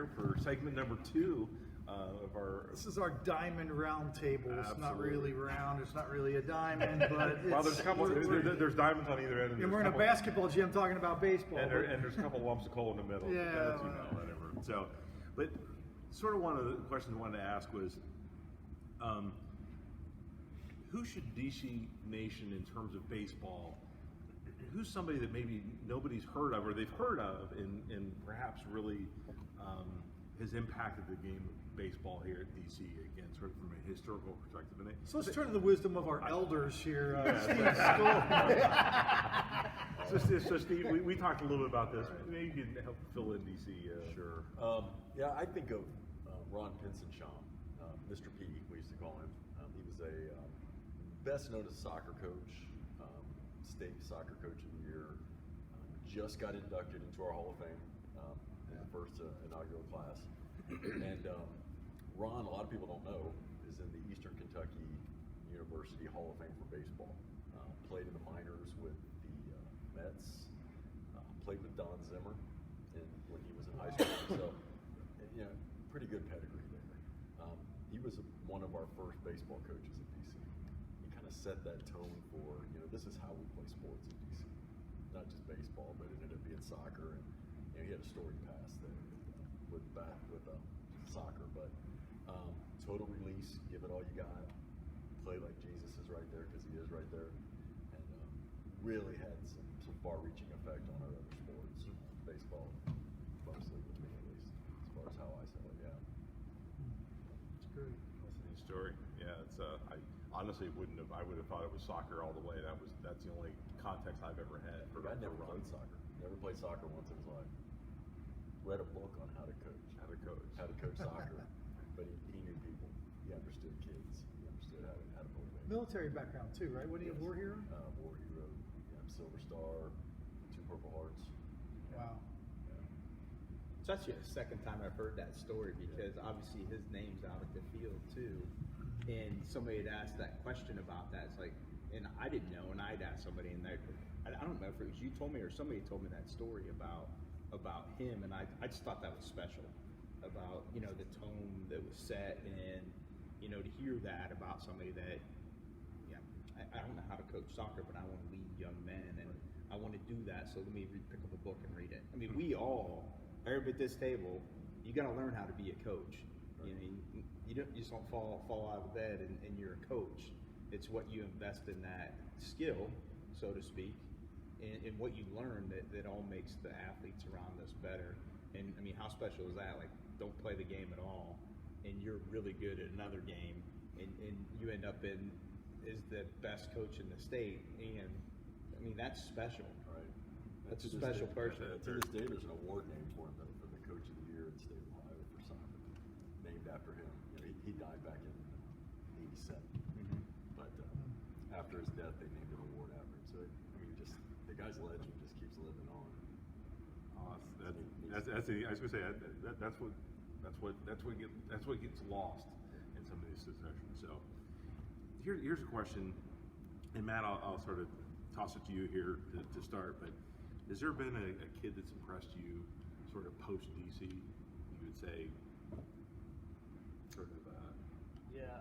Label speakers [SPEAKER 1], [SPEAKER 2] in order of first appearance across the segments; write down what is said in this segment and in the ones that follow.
[SPEAKER 1] here for segment number 2 of our.
[SPEAKER 2] This is our diamond round table. It's
[SPEAKER 1] Absolutely.
[SPEAKER 2] not really round. It's not really a diamond, but it's,
[SPEAKER 1] Well, there's a couple. There's diamonds on either end.
[SPEAKER 2] and we're in a basketball gym talking about baseball.
[SPEAKER 1] And there's a couple lumps of coal in the middle.
[SPEAKER 2] Yeah,
[SPEAKER 1] As you know, whatever. So, but sort of one of the questions I wanted to ask was, who should DC Nation, in terms of baseball, who's somebody that maybe nobody's heard of or they've heard of and perhaps really has impacted the game of baseball here at DC, again, sort of from a historical perspective.
[SPEAKER 2] So let's turn to the wisdom of our elders here. Steve
[SPEAKER 1] So Steve, we talked a little bit about this. Maybe you can help fill in DC.
[SPEAKER 3] Sure. Yeah, I think of Ron Pinsensham, Mr. P, we used to call him. He was a best known as soccer coach, state soccer coach of the year. Just got inducted into our Hall of Fame in the first inaugural class. And Ron, a lot of people don't know, is in the Eastern Kentucky University Hall of Fame for baseball. Played in the minors with the Mets. Played with Don Zimmer when he was in high school. So, pretty good pedigree there. He was one of our first baseball coaches at DC. He kind of set that tone for, this is how we play sports in DC. Not just baseball, but it ended up being soccer. And he had a storied past there with soccer. But total release, give it all you got. Play like Jesus is right there, because he is right there. And really had some far-reaching effect on our other sports. Baseball, mostly with me at least, as far as how I saw it, yeah.
[SPEAKER 2] It's great.
[SPEAKER 1] That's a neat story. Yeah, it's I honestly wouldn't have. I would have thought it was soccer all the way. That's the only context I've ever had.
[SPEAKER 3] I never played soccer. Never played soccer once in his life. Read a book on how to coach. How to coach soccer. But he knew people. He understood kids. He understood how to motivate.
[SPEAKER 2] Military background too, right? What are you, a war hero?
[SPEAKER 3] War hero. Yeah, Silver Star, 2 Purple Hearts.
[SPEAKER 2] Wow.
[SPEAKER 4] It's actually the second time I've heard that story, because obviously his name's out at the field too. And somebody had asked that question about that. It's like, and I didn't know, and I'd asked somebody, and I don't know if it was you told me or somebody told me that story about him, and I just thought that was special, about the tone that was set, and to hear that about somebody that I don't know how to coach soccer, but I want to lead young men, and I want to do that. So let me pick up a book and read it. I mean, we all, everybody at this table, you got to learn how to be a coach. You just don't fall out of bed and you're a coach. It's what you invest in that skill, so to speak, and what you learn that all makes the athletes around us better. And I mean, how special is that? Like, don't play the game at all, and you're really good at another game, and you end up is the best coach in the state. And I mean, that's special.
[SPEAKER 3] Right.
[SPEAKER 4] That's a special person.
[SPEAKER 3] To this day, there's an award named for him, though, for the Coach of the Year in the state of Ohio for soccer, named after him. He died back in '87, but after his death, they named an award after him. So I mean, just the guy's legend just keeps living on.
[SPEAKER 1] I was gonna say that's what gets lost in some of these discussions. So here's a question, and Matt, I'll sort of toss it to you here to start. But has there been a kid that's impressed you, sort of post DC? You would say, sort of.
[SPEAKER 5] Yeah,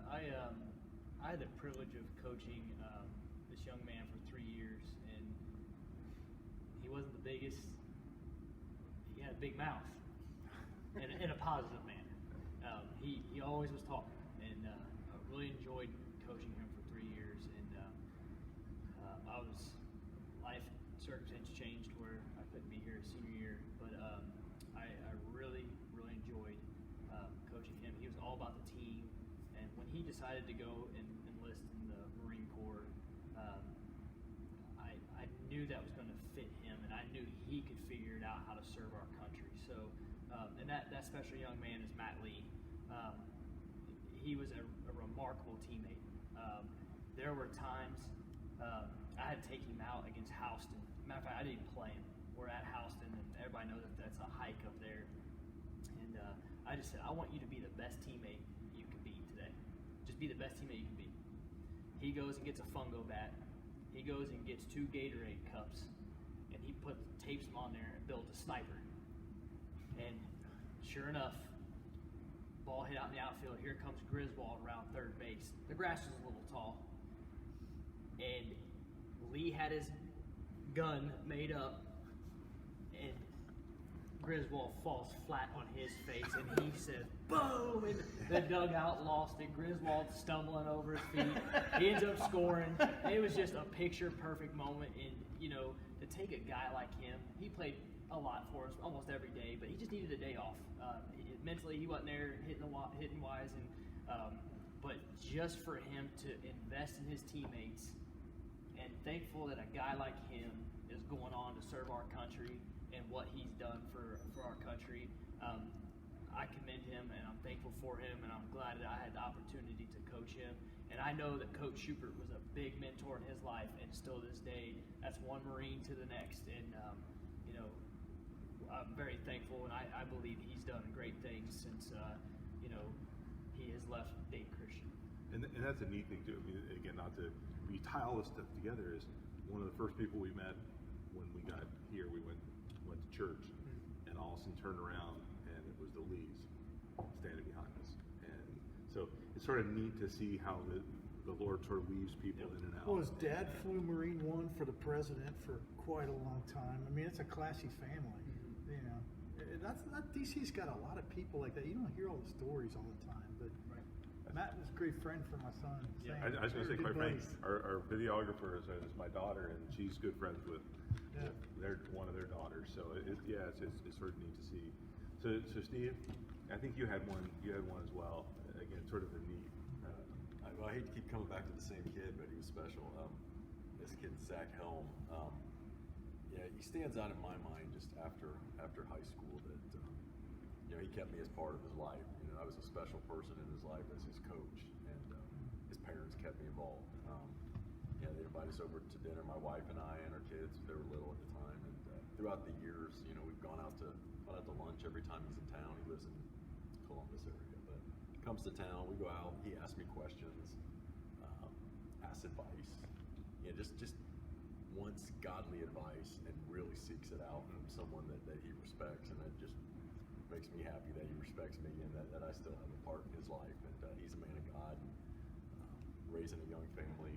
[SPEAKER 5] I had the privilege of coaching this young man for 3 years, and he wasn't the biggest. He had a big mouth, in a positive manner. He always was talking, and I really enjoyed coaching him for 3 years. And life circumstances changed where I couldn't be here his senior year, but I really enjoyed coaching him. He was all about the team. And when he decided to go and enlist in the Marine Corps, I knew that was going to fit him, and I knew he could figure it out how to serve our country. So, and that special young man is Matt Lee. He was a remarkable teammate. There were times I had to take him out against Houston. Matter of fact, I didn't even play him. We're at Houston, and everybody knows that's a hike up there. And I just said, I want you to be the best teammate you can be today. Just be the best teammate you can be. He goes and gets a fungo bat. He goes and gets 2 Gatorade cups, and he tapes them on there and builds a sniper. And sure enough, ball hit out in the outfield. Here comes Griswold around third base. The grass was a little tall. And Lee had his gun made up, and Griswold falls flat on his face, and he says, boom! And the dugout lost it. Griswold stumbling over his feet. He ends up scoring. It was just a picture-perfect moment. And, you know, to take a guy like him, he played a lot for us almost every day, but he just needed a day off. Mentally, he wasn't there hitting wise, and but just for him to invest in his teammates, and thankful that a guy like him is going on to serve our country and what he's done for our country. I commend him, and I'm thankful for him, and I'm glad that I had the opportunity to coach him. And I know that Coach Schubert was a big mentor in his life, and still this day, that's one Marine to the next. And you know, I'm very thankful, and I believe he's done great things since you know, he has left Dayton Christian.
[SPEAKER 1] And that's a neat thing too. I mean, again, not to when you tie all this stuff together, is one of the first people we met when we got here. We went to church, and all of a sudden turned around, and it was the Lees standing behind us. And so it's sort of neat to see how the Lord sort of weaves people in and out.
[SPEAKER 2] Well, his dad flew Marine One for the president for quite a long time. I mean, it's a classy family. You know, DC's got a lot of people like that. You don't hear all the stories all the time, but Matt was a great friend for my son.
[SPEAKER 1] Yeah, I was going to say, quite frankly, our videographer is my daughter, and she's good friends with one of their daughters. So it's sort of neat to see. So Steve, I think you had one as well. Again, sort of a neat.
[SPEAKER 3] I hate to keep coming back to the same kid, but he was special. This kid, Zach Helm. He stands out in my mind just after high school that you know, he kept me as part of his life. You know, I was a special person in his life as his coach, and his parents kept me involved. They'd invite us over to dinner, my wife and I and our kids. They were little at the time, and throughout the years, you know, we've gone out to lunch every time he's in town. He lives in Columbus area, but comes to town, we go out. He asks me questions, asks advice. You know, just wants godly advice and really seeks it out from someone that he respects, and it just makes me happy that he respects me and that I still have a part in his life. And he's a man of God, and, raising a young family.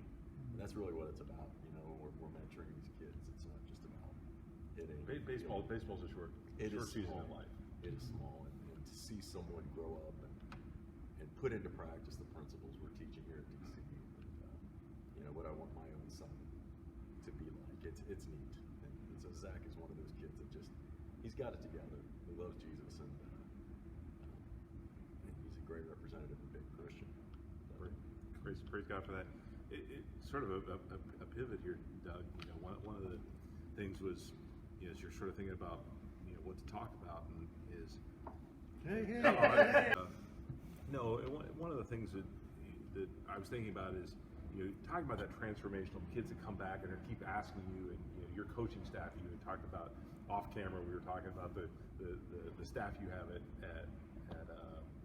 [SPEAKER 3] And that's really what it's about. You know, we're mentoring these kids. It's not just about hitting.
[SPEAKER 1] Baseball's a short season in life.
[SPEAKER 3] It is small, and to see someone grow up and put into practice the principles we're teaching here at DC, and, you know, what I want my own son to be like. It's neat. And so Zach is one of those kids that he's got it together. He loves Jesus, and he's a great representative of being Christian.
[SPEAKER 1] Praise God for that. It's sort of a pivot here, Doug. You know, one of the things was, you know, as you're sort of thinking about, you know, what to talk about, and is one of the things that I was thinking about is, you know, talking about that transformational kids that come back and they keep asking you, and you know, your coaching staff. You had talked about off camera. We were talking about the staff you have at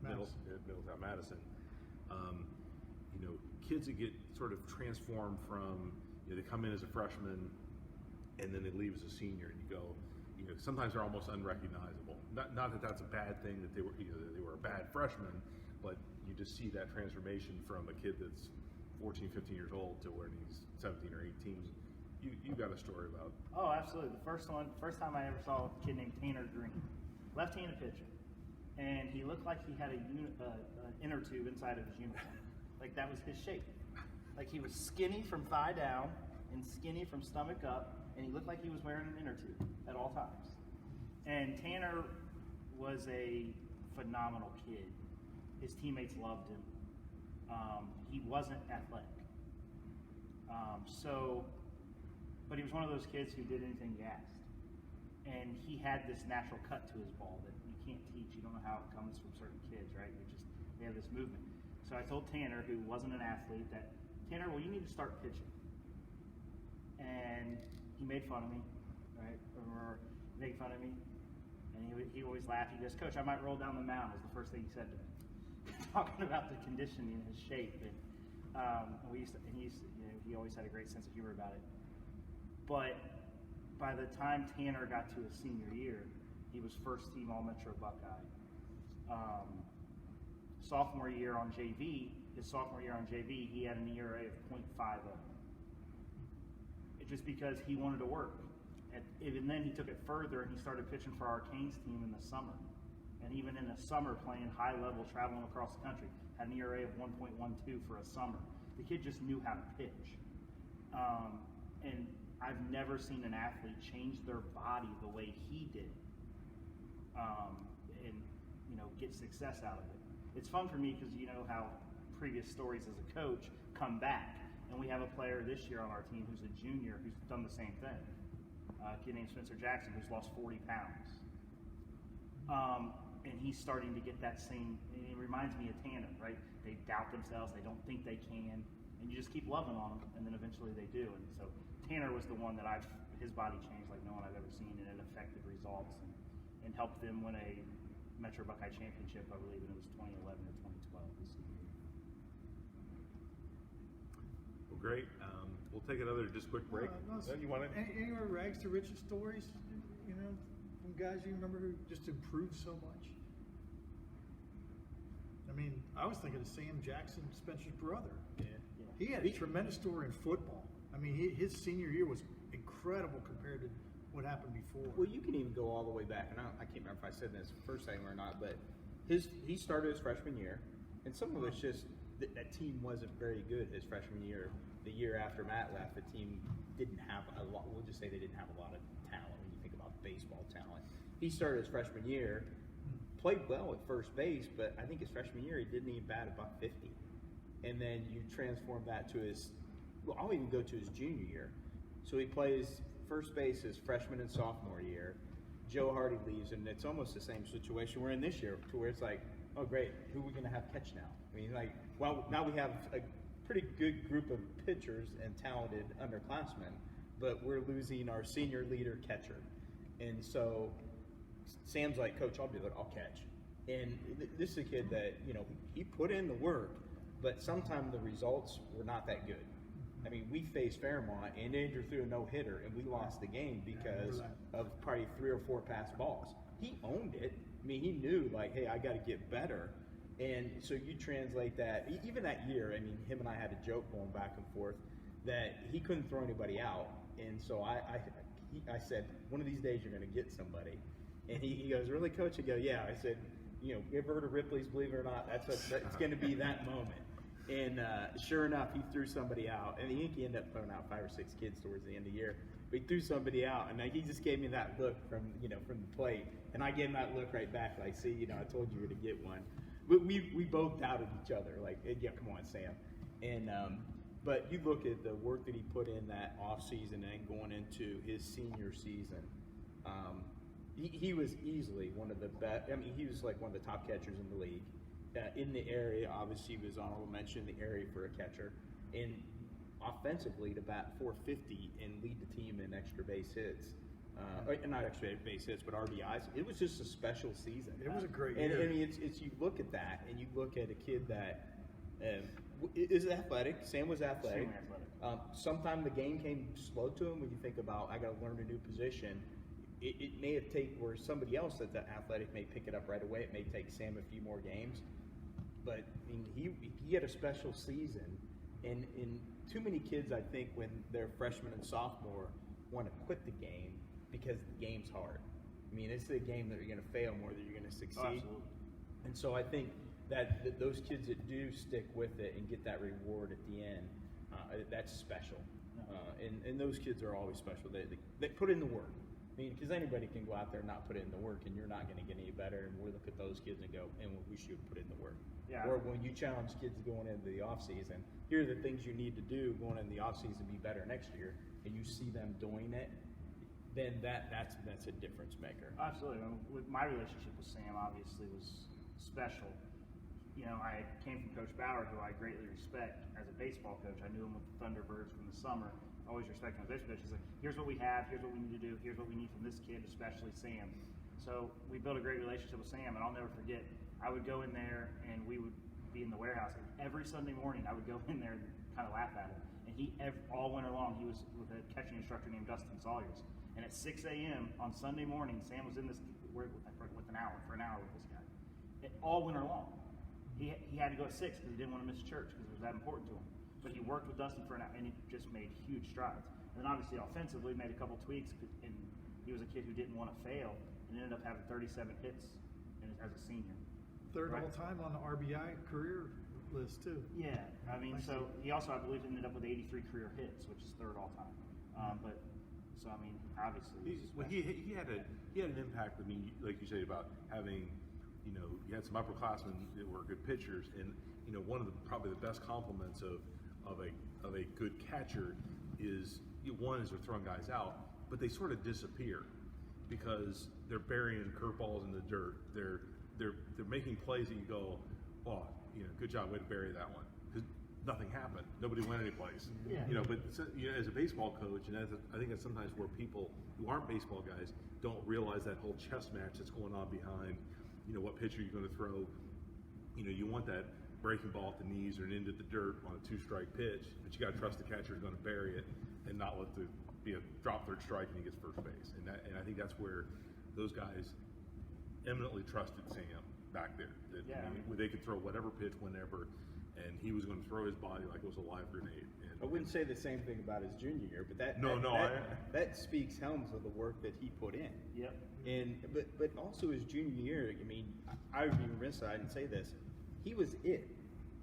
[SPEAKER 1] Middletown Madison. You know, kids that get sort of transformed from, you know, they come in as a freshman and then they leave as a senior, and you go, you know, sometimes they're almost unrecognizable. Not that that's a bad thing, that they were, you know, that they were a bad freshman, but you just see that transformation from a kid that's 14, 15 years old to when he's 17 or 18. You got a story about?
[SPEAKER 6] Oh, absolutely. The first time I ever saw a kid named Tanner Green, left-handed pitcher, and he looked like he had an inner tube inside of his uniform. Like, that was his shape. Like, he was skinny from thigh down and skinny from stomach up, and he looked like he was wearing an inner tube at all times. And Tanner was a phenomenal kid. His teammates loved him. He wasn't athletic. But he was one of those kids who did anything you asked. And he had this natural cut to his ball that you can't teach. You don't know how it comes from certain kids, right? They have this movement. So I told Tanner, who wasn't an athlete, that, Tanner, well, you need to start pitching. And he made fun of me, right? Or made fun of me. And he always laughed. He goes, Coach, I might roll down the mound, is the first thing he said to me. Talking about the conditioning and his shape. And he always had a great sense of humor about it. But by the time Tanner got to his senior year, he was first team All-Metro Buckeye. sophomore year on JV, he had an ERA of .50. Just because he wanted to work. And even then, he took it further and he started pitching for our Canes team in the summer. And even in the summer, playing high level, traveling across the country, had an ERA of 1.12 for a summer. The kid just knew how to pitch. And I've never seen an athlete change their body the way he did, and get success out of it. It's fun for me because you know how previous stories as a coach come back, and we have a player this year on our team who's a junior who's done the same thing. A kid named Spencer Jackson who's lost 40 pounds, and he's starting to get that same. And it reminds me of Tanner, right? They doubt themselves, they don't think they can, and you just keep loving on them, and then eventually they do. And so Tanner was the one that his body changed like no one I've ever seen, and it affected results and helped them win a Metro Buckeye Championship, I believe, and it was 2011 or 2012.
[SPEAKER 1] Well, great. We'll take another just quick break. You want it?
[SPEAKER 2] Any more rags to riches stories, from guys you remember who just improved so much? I mean, I was thinking of Sam Jackson, Spencer's brother.
[SPEAKER 4] Yeah.
[SPEAKER 2] He had a tremendous story in football. I mean, his senior year was incredible compared to what happened before.
[SPEAKER 4] Well, you can even go all the way back, and I can't remember if I said this first time or not, but he started his freshman year, and some of it's just that team wasn't very good his freshman year. The year after Matt left, the team didn't have a lot. We'll just say they didn't have a lot of talent when you think about baseball talent. He started his freshman year, played well at first base, but I think his freshman year he didn't even bat above 50. And then you transform that to I'll even go to his junior year. So he plays first base his freshman and sophomore year. Joe Hardy leaves, and it's almost the same situation we're in this year, to where it's like, oh great, who are we going to have catch now? I mean, like, well, now we have a pretty good group of pitchers and talented underclassmen, but we're losing our senior leader catcher. And so Sam's like, Coach, I'll do it, I'll catch. And this is a kid that, he put in the work, but sometimes the results were not that good. I mean, we faced Fairmont, and Andrew threw a no-hitter, and we lost the game because of probably 3 or 4 pass balls. He owned it. I mean, he knew, like, hey, I got to get better. And so you translate that. Even that year, I mean, him and I had a joke going back and forth that he couldn't throw anybody out. And so I said, one of these days you're going to get somebody. And he goes, really, Coach? I go, yeah. I said, you ever heard of Ripley's Believe It or Not? It's going to be that moment. And sure enough, he threw somebody out. And I think he ended up throwing out 5 or 6 kids towards the end of the year. But he threw somebody out, and he just gave me that look from the plate. And I gave him that look right back, like, see, I told you to get one. But we both doubted each other, like, yeah, come on, Sam. And but you look at the work that he put in that off season and going into his senior season. He was easily one of the best. I mean, he was like one of the top catchers in the league. In the area, obviously, he was honorable mention in the area for a catcher. And offensively, to bat .450 and lead the team in extra base hits. Not extra base hits, but RBIs. It was just a special season.
[SPEAKER 2] It was a great
[SPEAKER 4] year.
[SPEAKER 2] And
[SPEAKER 4] I mean, it's you look at that, and you look at a kid that is athletic. Sam was athletic. Sometimes the game came slow to him when you think about, I got to learn a new position. It may have taken where somebody else that's athletic may pick it up right away. It may take Sam a few more games. But I mean, he had a special season. And too many kids, I think, when they're freshman and sophomore, want to quit the game because the game's hard. I mean, it's a game that you're going to fail more than you're going to succeed.
[SPEAKER 6] Oh, absolutely.
[SPEAKER 4] And so I think that those kids that do stick with it and get that reward at the end, that's special. And those kids are always special. They put in the work. I mean, because anybody can go out there and not put in the work, and you're not going to get any better. And we look at those kids and go, and we should put in the work.
[SPEAKER 6] Yeah.
[SPEAKER 4] Or when you challenge kids going into the off season, here are the things you need to do going into the off season to be better next year, and you see them doing it, then that's a difference maker.
[SPEAKER 6] Absolutely. With my relationship with Sam, obviously, was special. I came from Coach Bauer, who I greatly respect as a baseball coach. I knew him with the Thunderbirds from the summer. Always respecting him as a baseball coach. He's like, here's what we have, here's what we need to do, here's what we need from this kid, especially Sam. So we built a great relationship with Sam, and I'll never forget, I would go in there and we would be in the warehouse. And every Sunday morning, I would go in there and kind of laugh at him. And all winter long, he was with a catching instructor named Dustin Sawyers. And at 6 a.m. on Sunday morning, Sam was in this for an hour with this guy. all winter long. He had to go at 6 because he didn't want to miss church because it was that important to him. But he worked with Dustin for an hour, and he just made huge strides. And then obviously offensively made a couple tweaks, and he was a kid who didn't want to fail and ended up having 37 hits as a senior.
[SPEAKER 2] Third
[SPEAKER 6] Right.
[SPEAKER 2] all time on the RBI career list too.
[SPEAKER 6] Yeah, I mean, so he also, I believe, ended up with 83 career hits, which is third all time. But so I mean, obviously,
[SPEAKER 1] He had an impact. I mean, like you say about having, you had some upperclassmen that were good pitchers, and one of the probably the best compliments of a good catcher is one is they're throwing guys out, but they sort of disappear because they're burying curveballs in the dirt. They're making plays that you go, oh, good job, way to bury that one. Because nothing happened. Nobody went anyplace.
[SPEAKER 6] Yeah.
[SPEAKER 1] But as a baseball coach, and I think that's sometimes where people who aren't baseball guys don't realize that whole chess match that's going on behind, what pitcher you're going to throw. You want that breaking ball at the knees or an into the dirt on a 2-strike pitch, but you got to trust the catcher is going to bury it and not let the be a drop third strike and he gets first base. And I think that's where those guys eminently trusted Sam back there. That,
[SPEAKER 6] Yeah.
[SPEAKER 1] They could throw whatever pitch whenever, and he was going to throw his body like it was a live grenade. And,
[SPEAKER 4] I wouldn't say the same thing about his junior year, but that speaks helms of the work that he put in.
[SPEAKER 6] Yep.
[SPEAKER 4] And but also his junior year, I mean, I would be remiss that I didn't say this. He was it.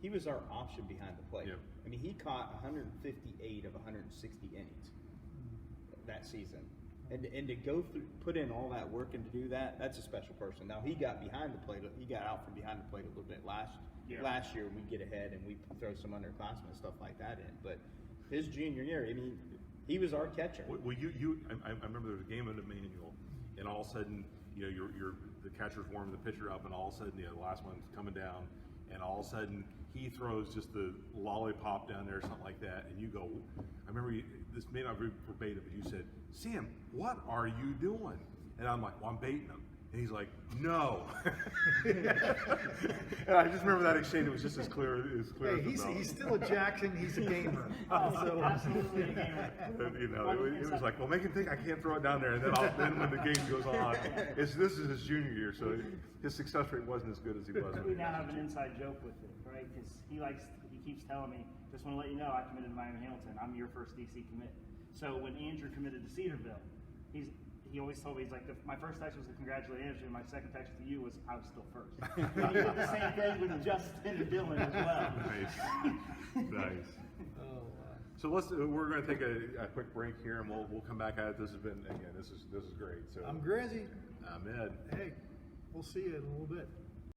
[SPEAKER 4] He was our option behind the plate.
[SPEAKER 1] Yep.
[SPEAKER 4] I mean, he caught 158 of 160 innings that season. And to go through, put in all that work and to do that, that's a special person. Now he got behind the plate. He got out from behind the plate a little bit last year. We get ahead and we throw some underclassmen and stuff like that in. But his junior year, I mean, he was our catcher.
[SPEAKER 1] Well, I remember there was a game in the manual, and all of a sudden, the catcher's warming the pitcher up, and all of a sudden, the last one's coming down, and all of a sudden he throws just the lollipop down there or something like that, and you go, I remember this may not be verbatim, but you said, Sam, what are you doing? And I'm like, well, I'm baiting him. And he's like, no. And I just remember that exchange. It was just as clear as
[SPEAKER 2] Hey, he's still a Jackson. He's a gamer. So,
[SPEAKER 6] Absolutely a gamer.
[SPEAKER 1] And, it was like, well, make him think I can't throw it down there. And then when the game goes on, this is his junior year, so his success rate wasn't as good as he was.
[SPEAKER 6] We now have an inside joke with it, right? Because he keeps telling me, just want to let you know, I committed to Miami Hamilton. I'm your first DC commit. So when Andrew committed to Cedarville, he always told me, he's like, my first text was to congratulate Andrew, and my second text to you was, I was still first. And he did the same thing with Justin and Dylan as well.
[SPEAKER 1] Nice.
[SPEAKER 2] oh, wow.
[SPEAKER 1] So we're going to take a quick break here, and we'll come back at it. This has been, again, this is great. So
[SPEAKER 2] I'm Grizzy.
[SPEAKER 1] I'm Ed.
[SPEAKER 2] Hey, we'll see you in a little bit.